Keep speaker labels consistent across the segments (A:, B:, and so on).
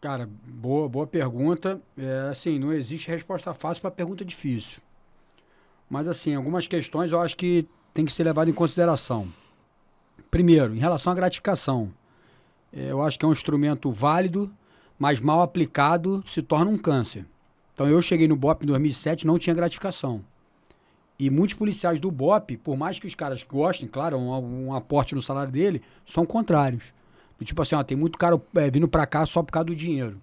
A: Cara, boa pergunta. Assim, não existe resposta fácil para pergunta difícil. Mas, assim, algumas questões eu acho que tem que ser levado em consideração. Primeiro, em relação à gratificação. Eu acho que é um instrumento válido, mas mal aplicado se torna um câncer. Então, eu cheguei no BOP em 2007, não tinha gratificação. E muitos policiais do BOP, por mais que os caras gostem, claro, um aporte no salário dele, são contrários. Do tipo assim, ó, tem muito cara vindo pra cá só por causa do dinheiro.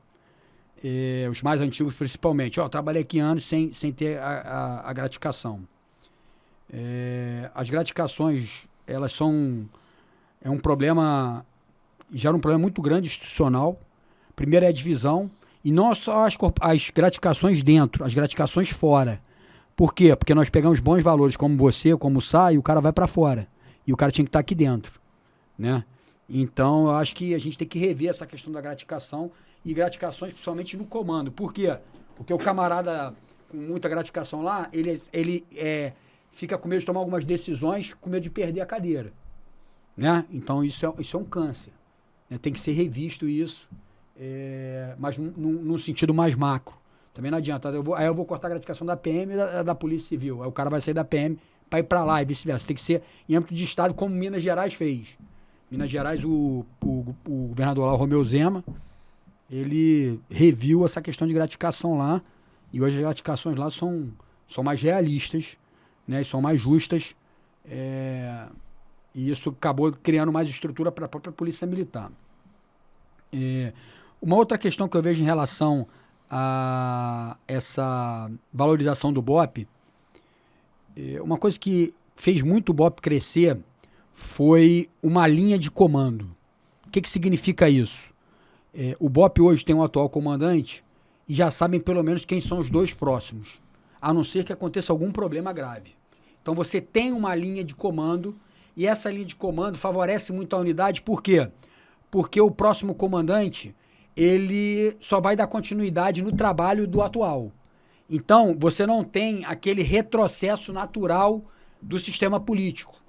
A: Os mais antigos principalmente. Ó, trabalhei aqui anos sem ter a gratificação. As gratificações, elas são... É um problema... Gera um problema muito grande institucional. Primeiro é a divisão. E não só as gratificações dentro, as gratificações fora. Por quê? Porque nós pegamos bons valores, como você, como o Sá, e o cara vai para fora. E o cara tinha que estar aqui dentro, né? Então, eu acho que a gente tem que rever essa questão da gratificação e gratificações principalmente no comando. Por quê? Porque o camarada com muita gratificação lá, ele fica com medo de tomar algumas decisões, com medo de perder a cadeira, né? Então, isso é um câncer, né? Tem que ser revisto isso, mas num sentido mais macro. Também não adianta. Aí eu vou cortar a gratificação da PM e da Polícia Civil. Aí o cara vai sair da PM para ir para lá e vice-versa. Tem que ser em âmbito de Estado, como Minas Gerais fez. Minas Gerais, o governador lá, o Romeu Zema, ele reviu essa questão de gratificação lá. E hoje as gratificações lá são mais realistas, né? E são mais justas. E isso acabou criando mais estrutura para a própria Polícia Militar. Uma outra questão que eu vejo em relação a essa valorização do BOP, uma coisa que fez muito o BOP crescer foi uma linha de comando. O que significa isso? O BOP hoje tem um atual comandante e já sabem pelo menos quem são os dois próximos, a não ser que aconteça algum problema grave. Então você tem uma linha de comando e essa linha de comando favorece muito a unidade. Por quê? Porque o próximo comandante ele só vai dar continuidade no trabalho do atual. Então, você não tem aquele retrocesso natural do sistema político,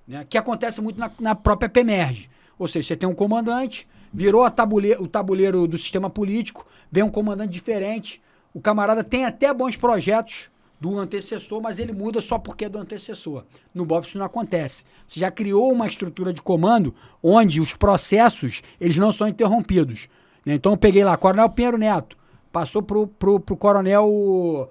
A: né? Que acontece muito na própria PEMERG. Ou seja, você tem um comandante, virou o tabuleiro do sistema político, vem um comandante diferente, o camarada tem até bons projetos do antecessor, mas ele muda só porque é do antecessor. No BOP isso não acontece. Você já criou uma estrutura de comando onde os processos eles não são interrompidos. Então eu peguei lá, Coronel Pinheiro Neto, passou pro Coronel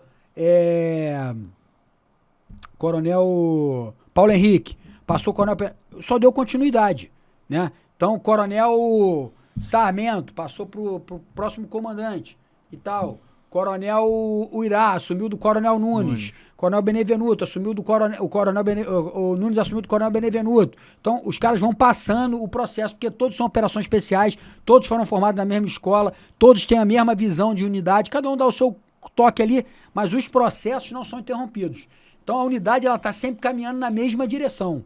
A: Coronel Paulo Henrique, passou o Coronel só deu continuidade, né? Então Coronel Sarmento passou pro próximo comandante e tal. Coronel Uirá assumiu do Coronel Nunes. Coronel Benevenuto assumiu do o Nunes assumiu do Coronel Benevenuto. Então, os caras vão passando o processo, porque todos são operações especiais, todos foram formados na mesma escola, todos têm a mesma visão de unidade, cada um dá o seu toque ali, mas os processos não são interrompidos. Então, a unidade ela está sempre caminhando na mesma direção.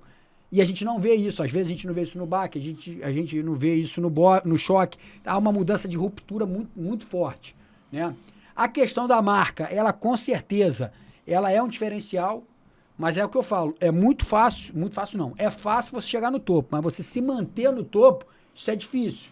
A: E a gente não vê isso. Às vezes a gente não vê isso no BAC, a gente não vê isso no choque. Há uma mudança de ruptura muito, muito forte, né? A questão da marca, ela com certeza, ela é um diferencial, mas é o que eu falo, é muito fácil não, é fácil você chegar no topo, mas você se manter no topo, isso é difícil.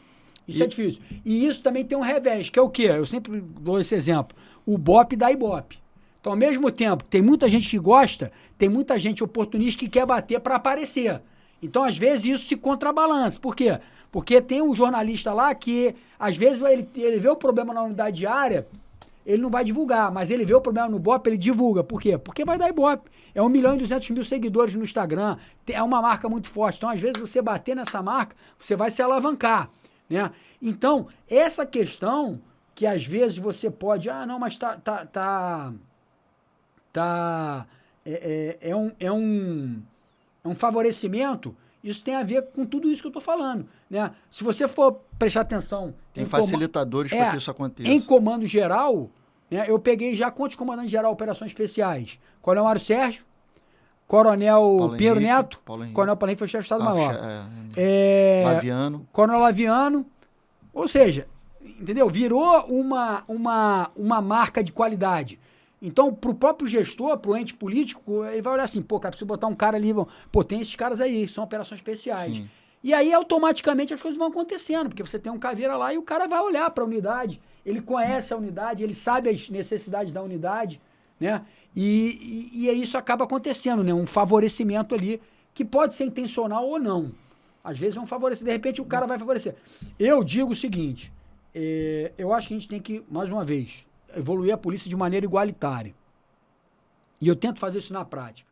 A: Isso é difícil. E isso também tem um revés, que é o quê? Eu sempre dou esse exemplo, o BOP da Ibope. Então, ao mesmo tempo, tem muita gente que gosta, tem muita gente oportunista que quer bater para aparecer. Então, às vezes, isso se contrabalança. Por quê? Porque tem um jornalista lá que, às vezes, ele vê o problema na unidade diária, ele não vai divulgar, mas ele vê o problema no BOP, ele divulga. Por quê? Porque vai dar Ibope. É 1.200.000 seguidores no Instagram, é uma marca muito forte. Então, às vezes, você bater nessa marca, você vai se alavancar, né? Então, essa questão que às vezes você pode, não, mas é um favorecimento, isso tem a ver com tudo isso que eu estou falando, né? Se você for prestar atenção...
B: Tem facilitadores para que isso aconteça.
A: Em comando geral, né, eu peguei já quantos comandantes geral operações especiais? Coronel Mário Sérgio, Coronel Pinheiro Neto, Coronel Paulo Henrique foi chefe de Estado-Maior.
B: Laviano.
A: Coronel Laviano. Ou seja, entendeu? Virou uma marca de qualidade. Então, pro próprio gestor, pro ente político, ele vai olhar assim, pô, cara, preciso botar um cara ali, pô, tem esses caras aí, são operações especiais. Sim. E aí, automaticamente, as coisas vão acontecendo, porque você tem um caveira lá e o cara vai olhar para a unidade, ele conhece a unidade, ele sabe as necessidades da unidade, né? E isso acaba acontecendo, né? Um favorecimento ali, que pode ser intencional ou não. Às vezes vão favorecer, de repente o cara vai favorecer. Eu digo o seguinte, eu acho que a gente tem que, mais uma vez, evoluir a polícia de maneira igualitária. E eu tento fazer isso na prática.